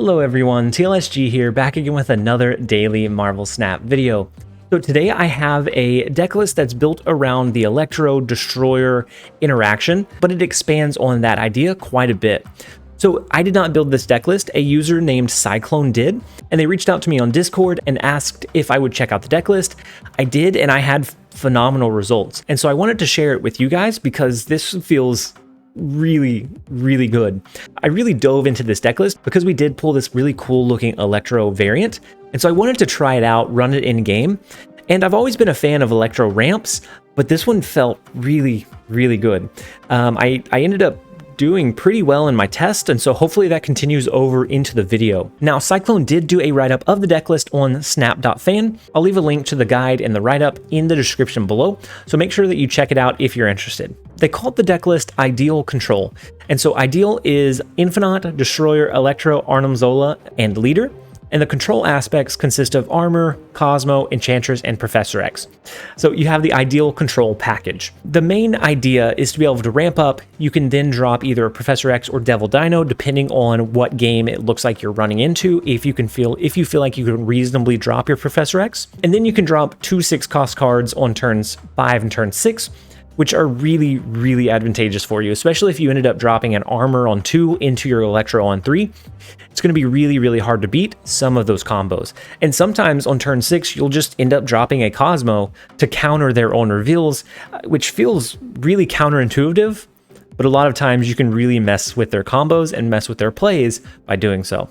Hello everyone, TLSG here, back again with another daily Marvel Snap video. So today I have a deck list that's built around the Electro Destroyer interaction, but it expands on that idea quite a bit. So I did not build this deck list, a user named Cyclone did, and they reached out to me on Discord and asked if I would check out the deck list. I did, and I had phenomenal results. And so I wanted to share it with you guys because this feels really good. I really dove into this deck list because we did pull this really cool looking Electro variant, and so I wanted to try it out, run it in game. And I've always been a fan of Electro ramps, but this one felt really good. I ended up doing pretty well in my test, and so hopefully that continues over into the video. Now, Cyclone did do a write-up of the deck list on snap.fan. I'll leave a link to the guide and the write-up in the description below, so make sure that you check it out if you're interested. They called the deck list I.D.E.A.L Control, and so I.D.E.A.L is Infinite, Destroyer, Electro, Arnim Zola, and Leader. And the control aspects consist of Armor, Cosmo, Enchantress, and Professor X. So you have the I.D.E.A.L control package. The main idea is to be able to ramp up. You can then drop either a Professor X or Devil Dino, depending on what game it looks like you're running into. If you feel like you can reasonably drop your Professor X, and then you can drop 2 6-cost cards on turns 5 and turn 6. Which are really advantageous for you, especially if you ended up dropping an Armor on 2 into your Electro on 3. It's going to be really hard to beat some of those combos. And sometimes on turn 6, you'll just end up dropping a Cosmo to counter their own reveals, which feels really counterintuitive, but a lot of times you can really mess with their combos and mess with their plays by doing so.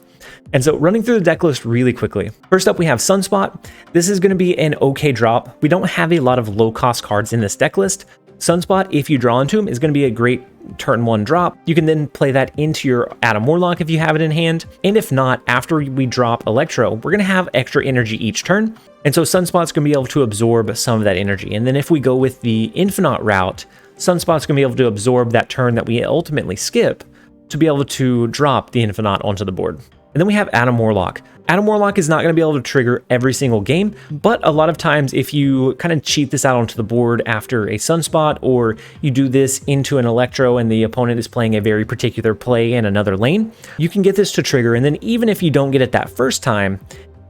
And so running through the deck list really quickly. First up, we have Sunspot. This is going to be an okay drop. We don't have a lot of low-cost cards in this deck list. Sunspot, if you draw into him, is going to be a great turn 1 drop. You can then play that into your Adam Warlock if you have it in hand. And if not, after we drop Electro, we're going to have extra energy each turn. And so Sunspot's going to be able to absorb some of that energy. And then if we go with the Infinite route, Sunspot's going to be able to absorb that turn that we ultimately skip to be able to drop the Infinite onto the board. And then we have Adam Warlock. Adam Warlock is not going to be able to trigger every single game, but a lot of times if you kind of cheat this out onto the board after a Sunspot, or you do this into an Electro and the opponent is playing a very particular play in another lane, you can get this to trigger. And then even if you don't get it that first time,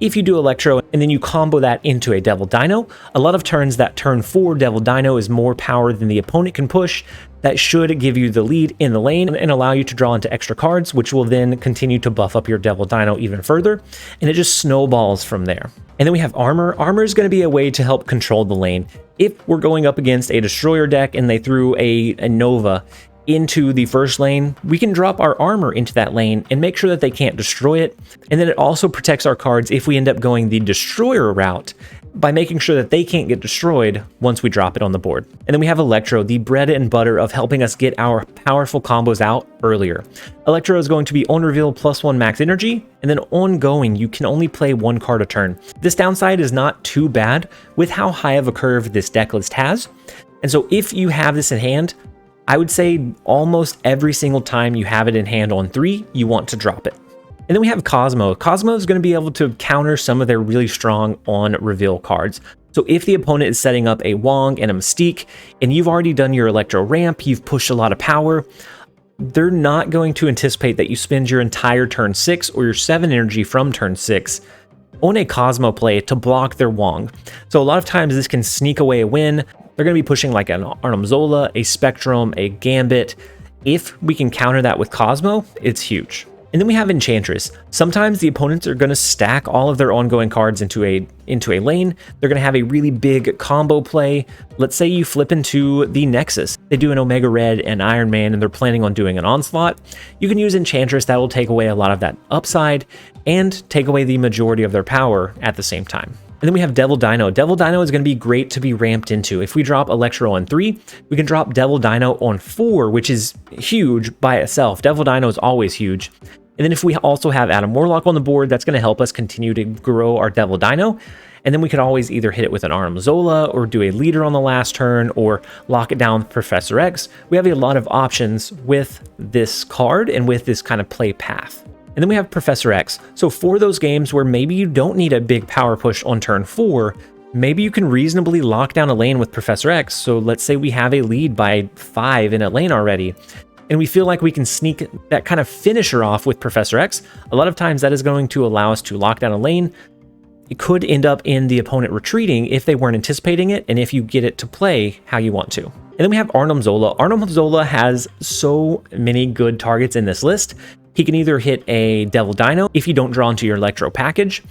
if you do Electro and then you combo that into a Devil Dino, a lot of turns that turn 4 Devil Dino is more power than the opponent can push. That should give you the lead in the lane and allow you to draw into extra cards, which will then continue to buff up your Devil Dino even further, and it just snowballs from there. And then we have Armor. Armor is going to be a way to help control the lane. If we're going up against a Destroyer deck and they threw a Nova into the first lane, we can drop our Armor into that lane and make sure that they can't destroy it. And then it also protects our cards if we end up going the Destroyer route by making sure that they can't get destroyed once we drop it on the board. And then we have Electro, the bread and butter of helping us get our powerful combos out earlier. Electro is going to be on reveal +1 max energy, and then ongoing, you can only play 1 card a turn. This downside is not too bad with how high of a curve this deck list has. And so if you have this in hand, I would say almost every single time you have it in hand on 3, you want to drop it. And then we have Cosmo. Cosmo is going to be able to counter some of their really strong on reveal cards. So if the opponent is setting up a Wong and a Mystique, and you've already done your Electro ramp, you've pushed a lot of power, they're not going to anticipate that you spend your entire turn 6 or your 7 energy from turn 6 on a Cosmo play to block their Wong. So a lot of times this can sneak away a win. They're going to be pushing like an Arnim Zola, a Spectrum, a Gambit. If we can counter that with Cosmo, it's huge. And then we have Enchantress. Sometimes the opponents are going to stack all of their ongoing cards into a lane. They're going to have a really big combo play. Let's say you flip into the Nexus. They do an Omega Red and Iron Man, and they're planning on doing an Onslaught. You can use Enchantress. That will take away a lot of that upside and take away the majority of their power at the same time. And then we have Devil Dino. Devil Dino is going to be great to be ramped into. If we drop Electro on 3, we can drop Devil Dino on 4, which is huge by itself. Devil Dino is always huge. And then if we also have Adam Warlock on the board, that's going to help us continue to grow our Devil Dino. And then we could always either hit it with an Arnim Zola or do a Leader on the last turn or lock it down with Professor X. We have a lot of options with this card and with this kind of play path. And then we have Professor X. So for those games where maybe you don't need a big power push on turn 4, maybe you can reasonably lock down a lane with Professor X. So let's say we have a lead by 5 in a lane already. and we feel like we can sneak that kind of finisher off with Professor X, a lot of times that is going to allow us to lock down a lane. It could end up in the opponent retreating if they weren't anticipating it, and if you get it to play how you want to. And then we have Arnim Zola. Arnim Zola has so many good targets in this list. He can either hit a Devil Dino if you don't draw into your Electro package.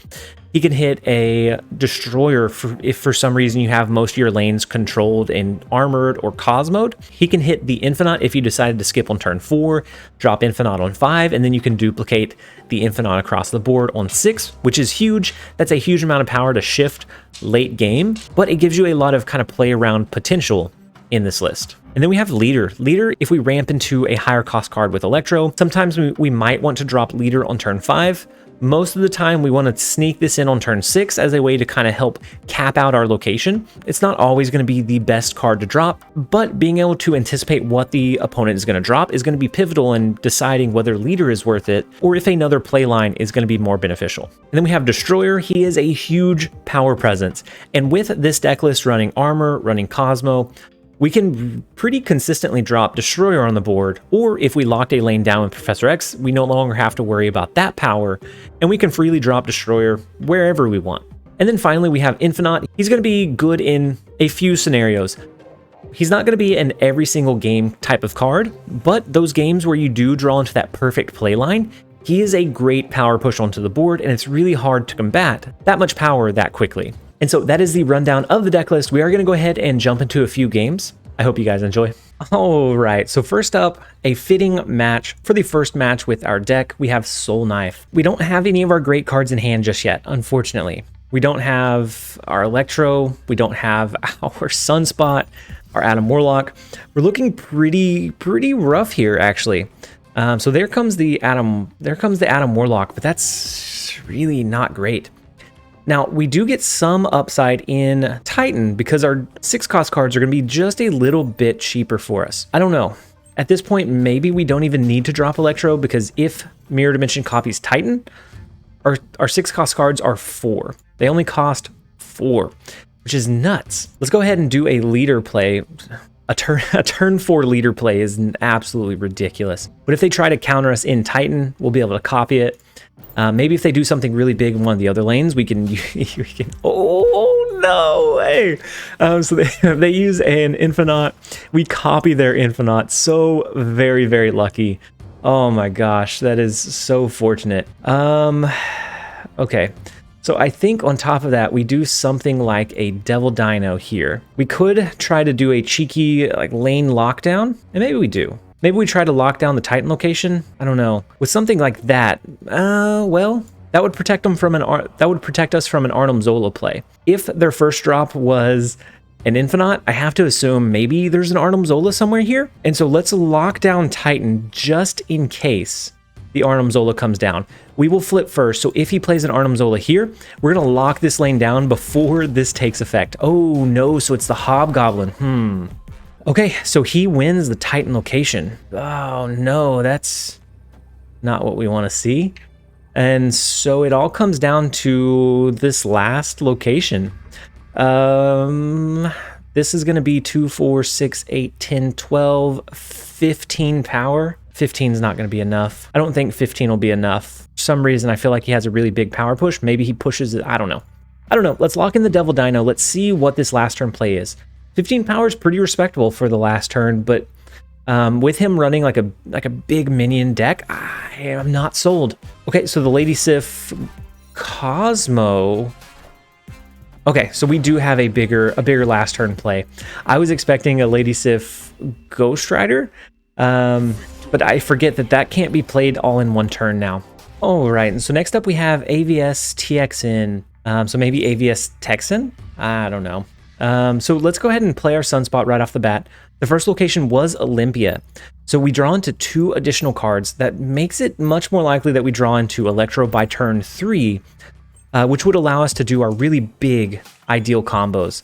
He can hit a Destroyer if for some reason you have most of your lanes controlled in Armored or Cosmode. He can hit the Infinite if you decided to skip on turn 4, drop Infinite on 5, and then you can duplicate the Infinite across the board on 6, which is huge. That's a huge amount of power to shift late game, but it gives you a lot of kind of play around potential in this list. And then we have Leader. Leader, if we ramp into a higher cost card with Electro, sometimes we might want to drop Leader on turn 5. Most of the time, we want to sneak this in on turn 6 as a way to kind of help cap out our location. It's not always going to be the best card to drop, but being able to anticipate what the opponent is going to drop is going to be pivotal in deciding whether Leader is worth it or if another play line is going to be more beneficial. And then we have Destroyer. He is a huge power presence. And with this deck list running Armor, running Cosmo, we can pretty consistently drop Destroyer on the board, or if we locked a lane down with Professor X, we no longer have to worry about that power, and we can freely drop Destroyer wherever we want. And then finally, we have Infinite. He's going to be good in a few scenarios. He's not going to be an every single game type of card, but those games where you do draw into that perfect play line, he is a great power push onto the board, and it's really hard to combat that much power that quickly. And so that is the rundown of the deck list. We are going to go ahead and jump into a few games. I hope you guys enjoy. All right, so first up, a fitting match. For the first match with our deck, we have Soul Knife. We don't have any of our great cards in hand just yet, unfortunately. We don't have our Electro. We don't have our Sunspot, our Adam Warlock. We're looking pretty rough here, actually. So there comes the Adam Warlock, but that's really not great. Now, we do get some upside in Titan because our 6-cost cards are going to be just a little bit cheaper for us. I don't know. At this point, maybe we don't even need to drop Electro because if Mirror Dimension copies Titan, our 6-cost cards are 4. They only cost 4, which is nuts. Let's go ahead and do a leader play. A turn 4 leader play is absolutely ridiculous. But if they try to counter us in Titan, we'll be able to copy it. Maybe if they do something really big in one of the other lanes, we can oh no way. So they use an Infinite. We copy their Infinite. So very lucky. Oh my gosh, that is so fortunate. Okay. So I think on top of that, we do something like a Devil Dino here. We could try to do a cheeky like lane lockdown, and maybe we do. Maybe we try to lock down the Titan location. I don't know. With something like that, well, that would protect them from us from an Arnim Zola play. If their first drop was an Infinite, I have to assume maybe there's an Arnim Zola somewhere here. And so let's lock down Titan just in case the Arnim Zola comes down. We will flip first. So if he plays an Arnim Zola here, we're gonna lock this lane down before this takes effect. Oh no, so it's the Hobgoblin. Okay, so he wins the Titan location. Oh no, that's not what we want to see. And so it all comes down to this last location. This is going to be 2, 4, 6, 8, 10, 12, 15 power. 15 is not going to be enough. I don't think 15 will be enough. For some reason, I feel like he has a really big power push. Maybe he pushes it. I don't know. Let's lock in the Devil Dino. Let's see what this last turn play is. 15 power is pretty respectable for the last turn, but with him running like a big minion deck, I am not sold. Okay, so the Lady Sif Cosmo. Okay, so we do have a bigger last turn play. I was expecting a Lady Sif Ghost Rider, but I forget that can't be played all in one turn now. All right, and so next up we have AVS TXN. So maybe AVS Texan? I don't know. So let's go ahead and play our Sunspot right off the bat. The first location was Olympia. So we draw into 2 additional cards. That makes it much more likely that we draw into Electro by turn 3, which would allow us to do our really big I.D.E.A.L combos.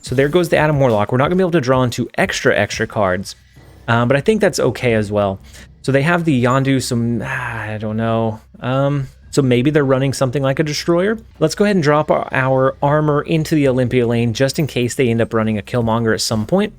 So there goes the Adam Warlock. We're not going to be able to draw into extra cards, but I think that's okay as well. So they have the Yondu, some, I don't know. So maybe they're running something like a Destroyer. Let's go ahead and drop our armor into the Olympia lane just in case they end up running a Killmonger at some point.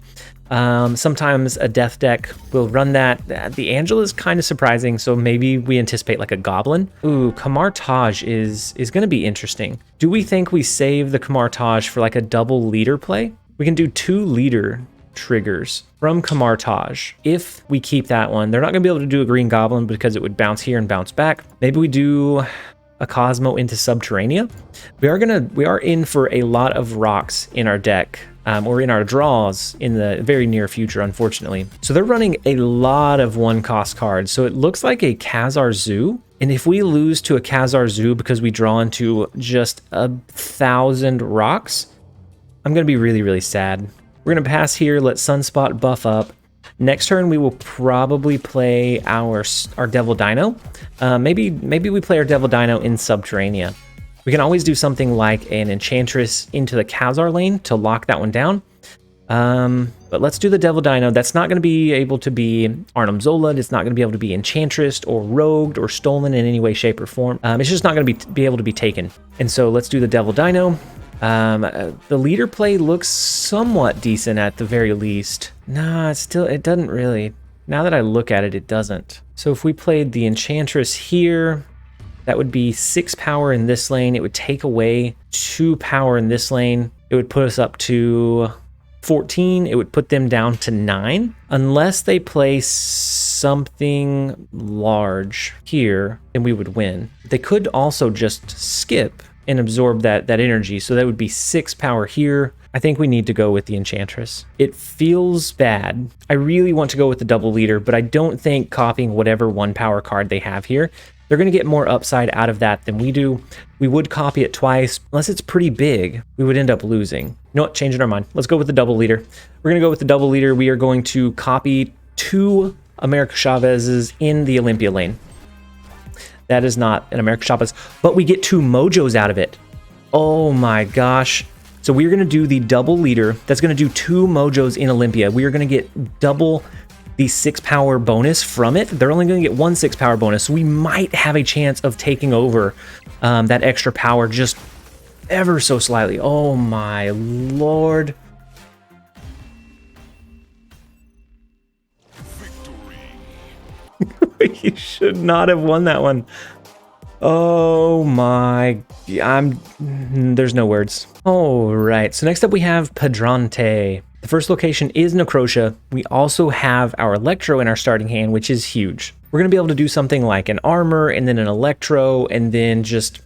Sometimes a death deck will run that. The Angel is kind of surprising, so maybe we anticipate like a Goblin. Ooh, Kamar Taj is going to be interesting. Do we think we save the Kamar Taj for like a double leader play? We can do 2 leader triggers from Kamar Taj. If we keep that one, they're not going to be able to do a Green Goblin because it would bounce here and bounce back. Maybe we do a Cosmo into Subterranea. We are in for a lot of rocks in our deck, or in our draws in the very near future, unfortunately. So they're running a lot of 1-cost cards. So it looks like a Khazar Zoo. And if we lose to a Khazar Zoo because we draw into just 1,000 rocks, I'm going to be really, really sad. We're going to pass here, let Sunspot buff up. Next turn, we will probably play our Devil Dino. Maybe we play our Devil Dino in Subterranea. We can always do something like an Enchantress into the Khazar lane to lock that one down. But let's do the Devil Dino. That's not going to be able to be Arnhem Zola. It's not going to be able to be Enchantress or Rogued or Stolen in any way, shape, or form. It's just not going to be able to be taken. And so let's do the Devil Dino. The leader play looks somewhat decent at the very least. Nah, it doesn't really. Now that I look at it, it doesn't. So if we played the Enchantress here, that would be 6 power in this lane. It would take away 2 power in this lane. It would put us up to 14. It would put them down to 9. Unless they play something large here, then we would win. They could also just skip and absorb that energy. So that would be 6 power here. I think we need to go with the Enchantress. It feels bad. I really want to go with the double leader, but I don't think copying whatever 1 power card they have here, they're going to get more upside out of that than we do. We would copy it twice. Unless it's pretty big, we would end up losing. You know what? Changing our mind. Let's go with the double leader. We're going to go with the double leader. We are going to copy 2 America Chavez's in the Olympia lane. That is not an America Chavez, but we get 2 Mojos out of it. Oh my gosh. So we're going to do the double leader. That's going to do 2 Mojos in Olympia. We are going to get double the 6 power bonus from it. They're only going to get 1 6 power bonus. So we might have a chance of taking over that extra power just ever so slightly. Oh my lord. You should not have won that one. Oh my, there's no words. All right, so next up we have Padrante. The first location is Necrotia. We also have our Electro in our starting hand, which is huge. We're gonna be able to do something like an armor and then an Electro and then just,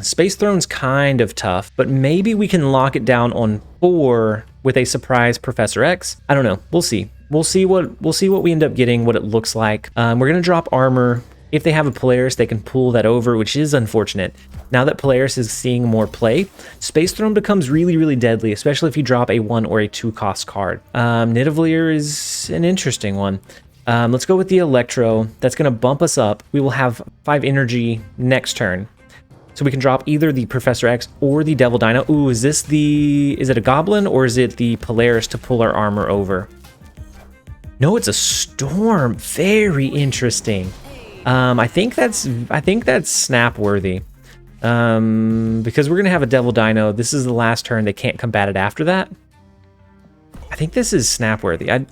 Space Throne's kind of tough, but maybe we can lock it down on 4 with a surprise Professor X. I don't know, we'll see. We'll see what we end up getting, what it looks like. We're gonna drop armor. If they have a Polaris, they can pull that over, which is unfortunate. Now that Polaris is seeing more play, Space Throne becomes really, really deadly, especially if you drop a 1 or a 2 cost card. Nidavellir is an interesting one. Let's go with the Electro. That's gonna bump us up. We will have 5 energy next turn. So we can drop either the Professor X or the Devil Dino. Ooh, is it a Goblin or is it the Polaris to pull our armor over? No, it's a Storm. Very interesting. I think that's snap worthy. Because we're gonna have a Devil Dino. This is the last turn. They can't combat it after that. I think this is snap worthy. I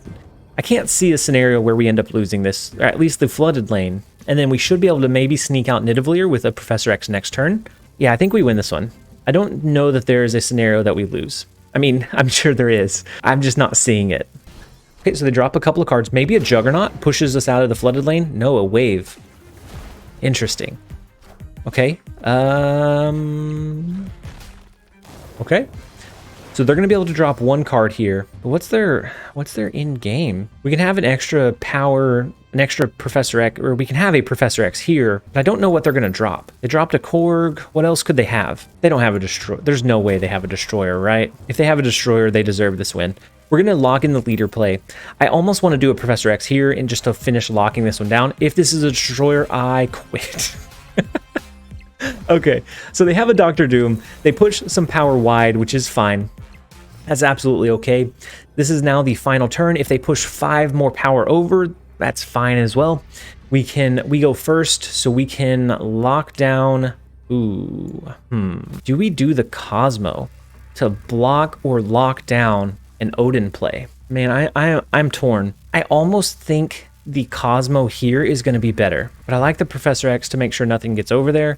can't see a scenario where we end up losing this, or at least the flooded lane. And then we should be able to maybe sneak out Nidavellir with a Professor X next turn. Yeah, I think we win this one. I don't know that there is a scenario that we lose. I mean, I'm sure there is. I'm just not seeing it. Okay, so they drop a couple of cards. Maybe a Juggernaut pushes us out of the flooded lane. No, a Wave. Interesting. Okay. Okay. So they're going to be able to drop 1 card here. But what's their in game? We can have an extra power, an extra Professor X, or we can have a Professor X here. But I don't know what they're going to drop. They dropped a Korg. What else could they have? They don't have a Destroyer. There's no way they have a Destroyer, right? If they have a Destroyer, they deserve this win. We're going to lock in the leader play. I almost want to do a Professor X here and just to finish locking this one down. If this is a Destroyer, I quit. Okay, so they have a Doctor Doom. They push some power wide, which is fine. That's absolutely okay. This is now the final turn. If they push 5 more power over, that's fine as well. We go first, so we can lock down. Ooh, Do we do the Cosmo to block or lock down an Odin play. Man, I'm torn. I almost think the Cosmo here is going to be better, but I like the Professor X to make sure nothing gets over there.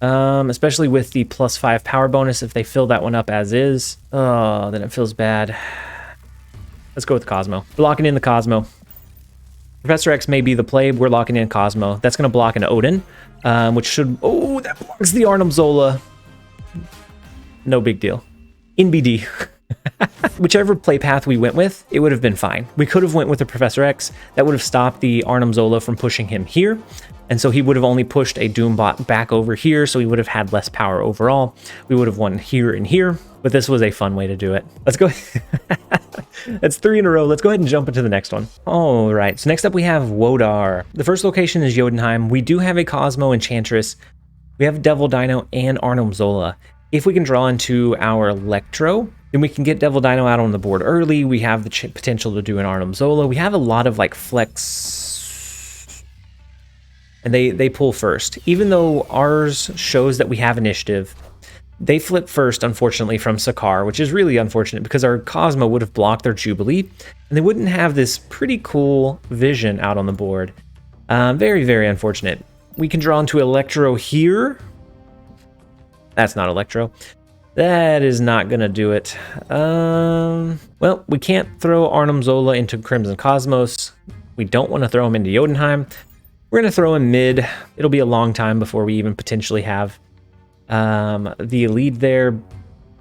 Especially with the +5 power bonus. If they fill that one up as is, oh, then it feels bad. Let's go with the Cosmo. We're locking in the Cosmo. Professor X may be the play. We're locking in Cosmo. That's going to block an Odin, which should... Oh, that blocks the Arnim Zola. No big deal. In BD. Whichever play path we went with, it would have been fine. We could have went with the Professor X. That would have stopped the Arnim Zola from pushing him here. And so he would have only pushed a Doombot back over here, so he would have had less power overall. We would have won here and here, but this was a fun way to do it. Let's go. That's 3 in a row. Let's go ahead and jump into the next one. All right, so next up we have Wodar. The first location is Jotunheim. We do have a Cosmo Enchantress. We have Devil Dino and Arnim Zola. If we can draw into our Electro, then we can get Devil Dino out on the board early. We have the potential to do an Arnim Zola. We have a lot of like flex, and they pull first. Even though ours shows that we have initiative, they flip first, unfortunately, from Sakar, which is really unfortunate because our Cosmo would have blocked their Jubilee, and they wouldn't have this pretty cool vision out on the board. Very, very unfortunate. We can draw into Electro here. That's not Electro. That is not going to do it. Well, we can't throw Arnim Zola into Crimson Cosmos. We don't want to throw him into Jotunheim. We're going to throw him mid. It'll be a long time before we even potentially have the lead there,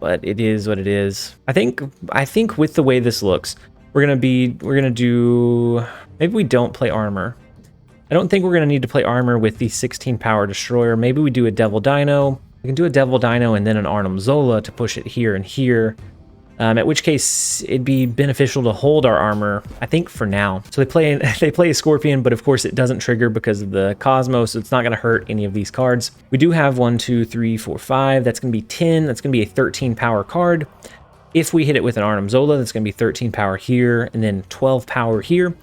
but it is what it is. I think with the way this looks, we're going to do, maybe we don't play armor. I don't think we're going to need to play armor with the 16 power destroyer. Maybe we do a Devil Dino. We can do a Devil Dino and then an Arnim Zola to push it here and here. At which case it'd be beneficial to hold our armor, I think, for now. So they play a Scorpion, but of course it doesn't trigger because of the Cosmos, so it's not going to hurt any of these cards. We do have 1, 2, 3, 4, 5. That's going to be 10. That's going to be a 13 power card. If we hit it with an Arnim Zola, that's going to be 13 power here and then 12 power here.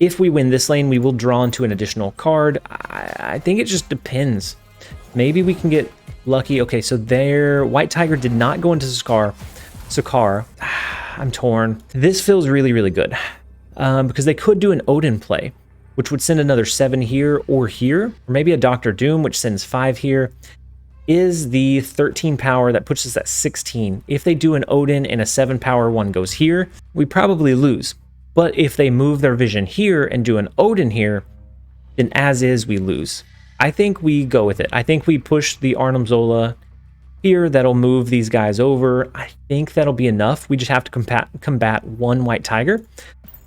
If we win this lane, we will draw into an additional card. I think it just depends. Maybe we can get lucky. Okay, so their White Tiger did not go into Sakar. I'm torn. This feels really, really good because they could do an Odin play, which would send another 7 here or here, or maybe a Dr. Doom, which sends 5 here. Is the 13 power that puts us at 16. If they do an Odin and a 7 power one goes here, we probably lose. But if they move their vision here and do an Odin here, then as is, we lose. I think we go with it. I think we push the Arnim Zola here. That'll move these guys over. I think that'll be enough. We just have to combat one White Tiger,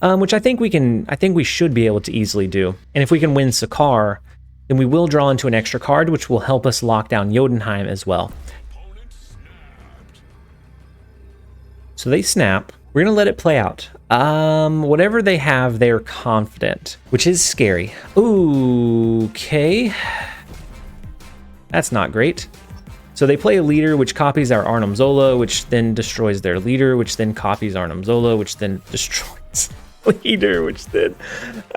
which I think we should be able to easily do. And if we can win Sakar, then we will draw into an extra card, which will help us lock down Jotunheim as well. So they snap. We're going to let it play out. Whatever they have, they're confident, which is scary. Okay. That's not great. So they play a leader, which copies our Arnim Zola, which then destroys their leader, which then copies Arnim Zola, which then destroys leader, which then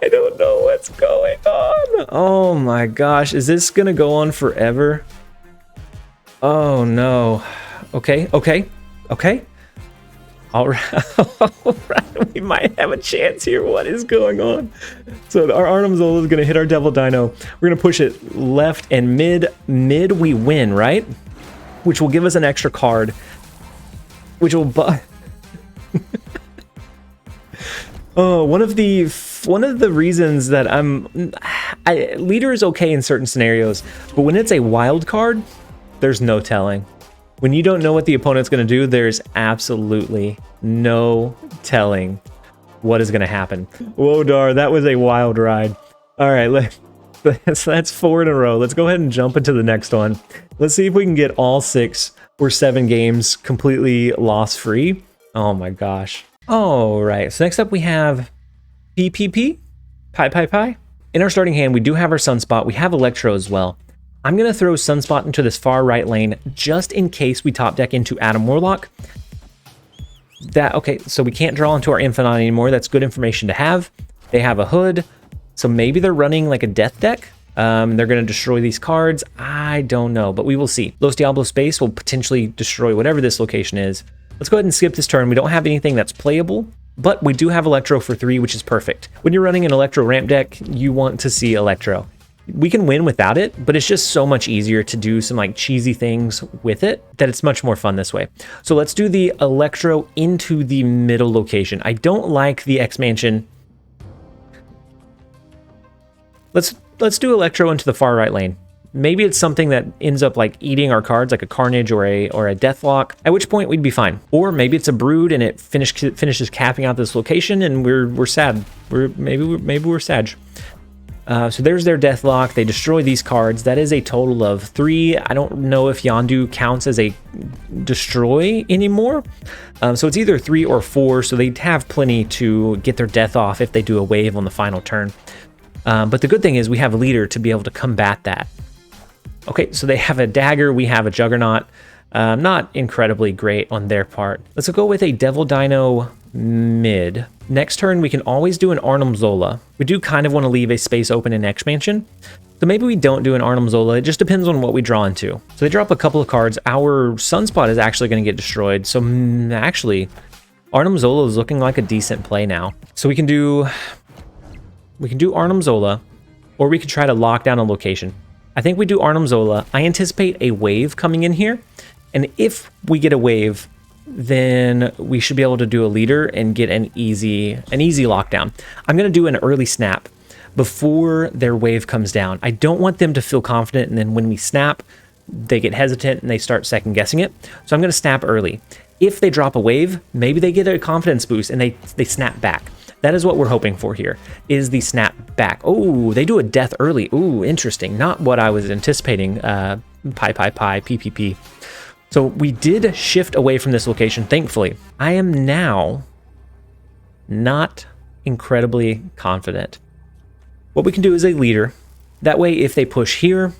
I don't know what's going on. Oh my gosh, is this gonna go on forever? Oh no. Okay. All right, we might have a chance here. What is going on? So our Arnim Zola is gonna hit our Devil Dino. We're gonna push it left and mid. Mid we win, right? Which will give us an extra card, which will oh, one of the reasons that leader is okay in certain scenarios, but when it's a wild card, there's no telling. When you don't know what the opponent's going to do, there's absolutely no telling what is going to happen. Wodar, that was a wild ride. All right, that's 4 in a row. Let's go ahead and jump into the next one. Let's see if we can get all 6 or 7 games completely loss-free. Oh my gosh. All right, so next up we have PPP, Pi. In our starting hand, we do have our Sunspot. We have Electro as well. I'm going to throw Sunspot into this far right lane just in case we top deck into Adam Warlock. Okay, so we can't draw into our Infinite anymore. That's good information to have. They have a Hood, so maybe they're running like a death deck. They're going to destroy these cards. I don't know, but we will see. Los Diablos Space will potentially destroy whatever this location is. Let's go ahead and skip this turn. We don't have anything that's playable, but we do have Electro for 3, which is perfect. When you're running an Electro ramp deck, you want to see Electro. We can win without it, but it's just so much easier to do some like cheesy things with it that it's much more fun this way. So let's do the Electro into the middle location. I don't like the X-Mansion. Let's do Electro into the far right lane. Maybe it's something that ends up like eating our cards, like a Carnage or a Deathlock, at which point we'd be fine. Or maybe it's a Brood and it finishes capping out this location and we're sad. Maybe we're Sag. So there's their Deathlock. They destroy these cards. That is a total of 3. I don't know if Yondu counts as a destroy anymore. So it's either 3 or 4. So they'd have plenty to get their death off if they do a wave on the final turn. But the good thing is we have a leader to be able to combat that. Okay, so they have a dagger. We have a Juggernaut. Not incredibly great on their part. Let's go with a Devil Dino mid. Next turn, we can always do an Arnim Zola. We do kind of want to leave a space open in X-Mansion. So maybe we don't do an Arnim Zola. It just depends on what we draw into. So they drop a couple of cards. Our Sunspot is actually going to get destroyed. So actually, Arnim Zola is looking like a decent play now. So we can do Arnim Zola, or we could try to lock down a location. I think we do Arnim Zola. I anticipate a wave coming in here. And if we get a wave, then we should be able to do a leader and get an easy lockdown. I'm going to do an early snap before their wave comes down. I don't want them to feel confident, and then when we snap, they get hesitant and they start second guessing it. So I'm going to snap early. If they drop a wave, maybe they get a confidence boost and they snap back. That is what we're hoping for here, is the snap back. Oh, they do a death early. Ooh, interesting. Not what I was anticipating. PPP. So we did shift away from this location, thankfully. I am now not incredibly confident. What we can do is a leader. That way, if they push here,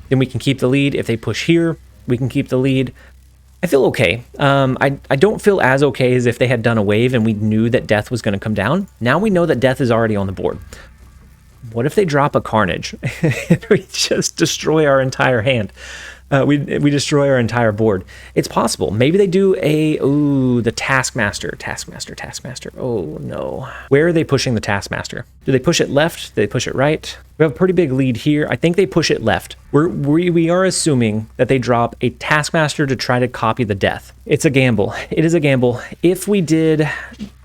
then we can keep the lead. If they push here, we can keep the lead. I feel okay. I don't feel as okay as if they had done a wave and we knew that death was going to come down. Now we know that death is already on the board. What if they drop a Carnage and we just destroy our entire hand? We destroy our entire board. It's possible. Maybe they do the Taskmaster. Oh no. Where are they pushing the Taskmaster? Do they push it left? Do they push it right? We have a pretty big lead here. I think they push it left. We are assuming that they drop a Taskmaster to try to copy the death. It's a gamble. It is a gamble. If we did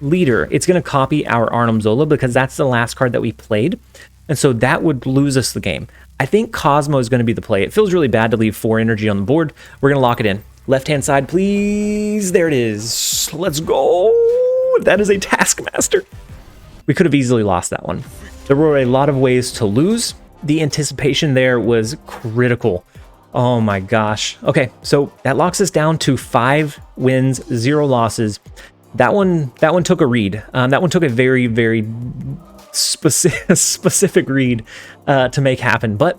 leader, it's going to copy our Arnim Zola because that's the last card that we played. And so that would lose us the game. I think Cosmo is going to be the play. It feels really bad to leave 4 energy on the board. We're going to lock it in. Left-hand side, please. There it is. Let's go. That is a Taskmaster. We could have easily lost that one. There were a lot of ways to lose. The anticipation there was critical. Oh my gosh. Okay, so that locks us down to 5 wins, 0 losses. That one took a read. That one took a very, very specific read to make happen, but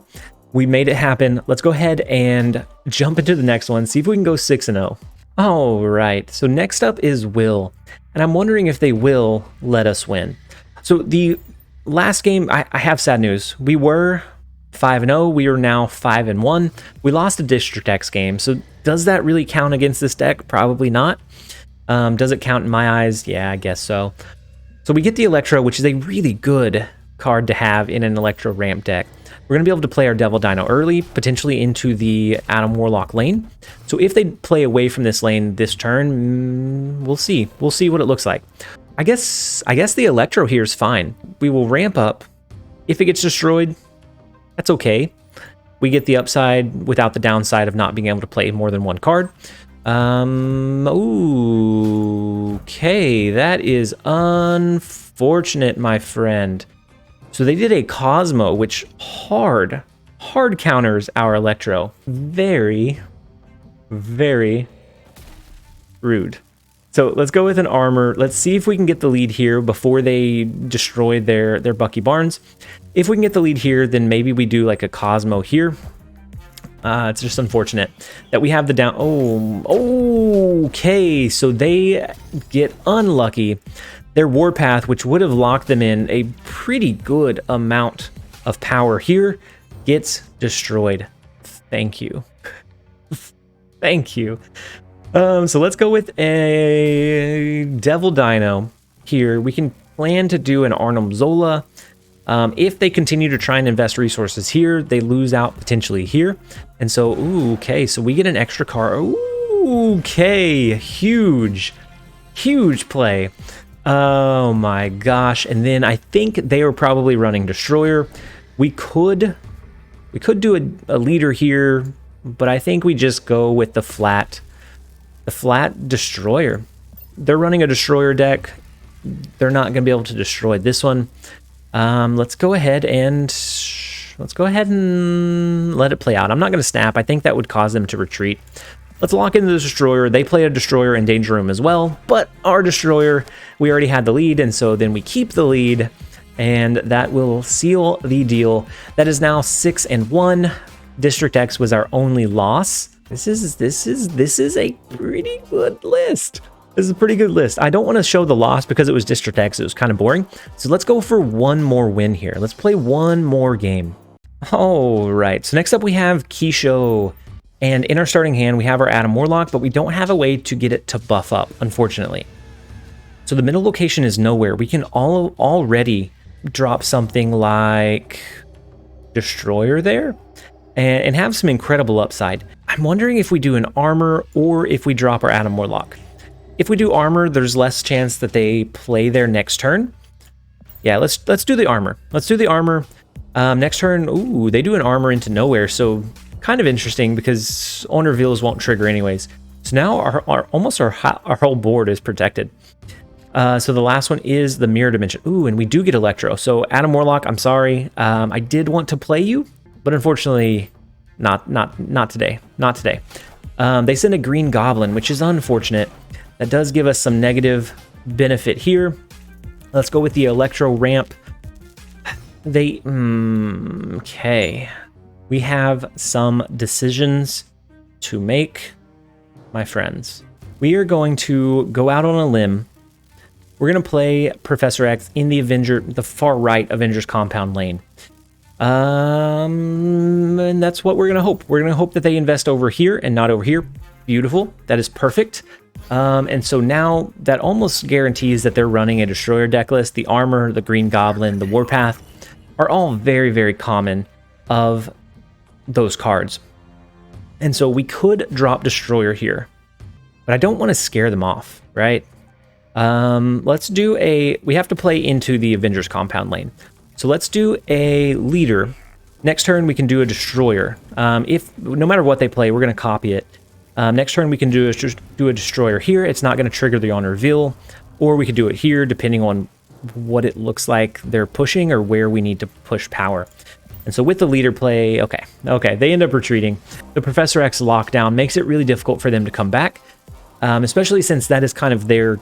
we made it happen. Let's go ahead and jump into the next one, see if we can go 6-0. All right, so next up is Will, and I'm wondering if they will let us win. So the last game, I have sad news. We were 5-0, we are now 5-1. We lost a District X game, so does that really count against this deck? Probably not. Does it count in my eyes? Yeah, I guess so. So we get the Electro, which is a really good card to have in an Electro ramp deck. We're going to be able to play our Devil Dino early, potentially into the Adam Warlock lane. So if they play away from this lane this turn, we'll see. We'll see what it looks like. I guess the Electro here is fine. We will ramp up. If it gets destroyed, that's okay. We get the upside without the downside of not being able to play more than one card. Okay, that is unfortunate, my friend. So they did a Cosmo, which hard counters our Electro. Very, very rude. So let's go with an armor. Let's see if we can get the lead here before they destroy their Bucky Barnes. If we can get the lead here, then maybe we do like a Cosmo here. It's just unfortunate that we have the down. Oh, okay. So they get unlucky. Their Warpath, which would have locked them in a pretty good amount of power here, gets destroyed. Thank you. Thank you. So let's go with a Devil Dino here. We can plan to do an Arnhem Zola. If they continue to try and invest resources here, they lose out potentially here. And so, ooh, okay, so we get an extra car. Ooh, okay, huge play. Oh my gosh. And then I think they were probably running Destroyer. We could do a leader here, but I think we just go with the flat Destroyer. They're running a Destroyer deck. They're not going to be able to destroy this one. Let's go ahead and let it play out. I'm not going to snap. I think that would cause them to retreat. Let's lock into the Destroyer. They play a Destroyer in Danger Room as well, but our Destroyer, we already had the lead, and so then we keep the lead, and that will seal the deal. That is now 6-1. District X was our only loss. This is a pretty good list. This is a pretty good list. I don't want to show the loss because it was District X. It was kind of boring. So let's go for one more win here. Let's play one more game. All right. So next up we have Keisho. And in our starting hand, we have our Adam Warlock, but we don't have a way to get it to buff up, unfortunately. So the middle location is nowhere. We can already drop something like Destroyer there and have some incredible upside. I'm wondering if we do an armor or if we drop our Adam Warlock. If we do armor, there's less chance that they play their next turn. Yeah, let's do the armor. Let's do the armor. Next turn, ooh, they do an armor into nowhere, so kind of interesting because on reveals won't trigger anyways. So now our whole board is protected. So the last one is the mirror dimension. Ooh, and we do get Electro. So Adam Warlock, I'm sorry. I did want to play you, but unfortunately, not today. Not today. They send a green goblin, which is unfortunate. That does give us some negative benefit here. Let's go with the Electro ramp. Okay. We have some decisions to make, my friends. We are going to go out on a limb. We're going to play Professor X in the far right Avengers compound lane. And that's what we're going to hope. We're going to hope that they invest over here and not over here. Beautiful. That is perfect. And so now that almost guarantees that they're running a Destroyer deck list. The Armor, the Green Goblin, the Warpath are all very, very common of those cards. And so we could drop Destroyer here, but I don't want to scare them off, right? Let's do we have to play into the Avengers compound lane. So let's do a leader. Next turn, we can do a Destroyer. No matter what they play, we're going to copy it. Next turn, we can do a Destroyer here. It's not going to trigger the on reveal, or we could do it here, depending on what it looks like they're pushing or where we need to push power. And so with the leader play, okay, they end up retreating. The Professor X lockdown makes it really difficult for them to come back, especially since that is kind of their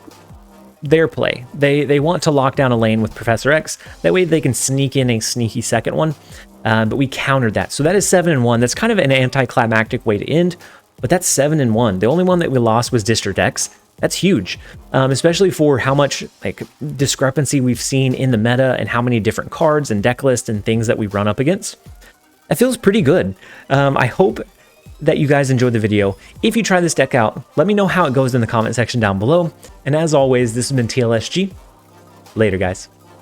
play. They want to lock down a lane with Professor X. That way they can sneak in a sneaky second one, but we countered that. So that is 7-1. That's kind of an anticlimactic way to end, but that's 7-1. The only one that we lost was District X. That's huge, especially for how much discrepancy we've seen in the meta and how many different cards and deck lists and things that we run up against. That feels pretty good. I hope that you guys enjoyed the video. If you try this deck out, let me know how it goes in the comment section down below. And as always, this has been TLSG. Later, guys.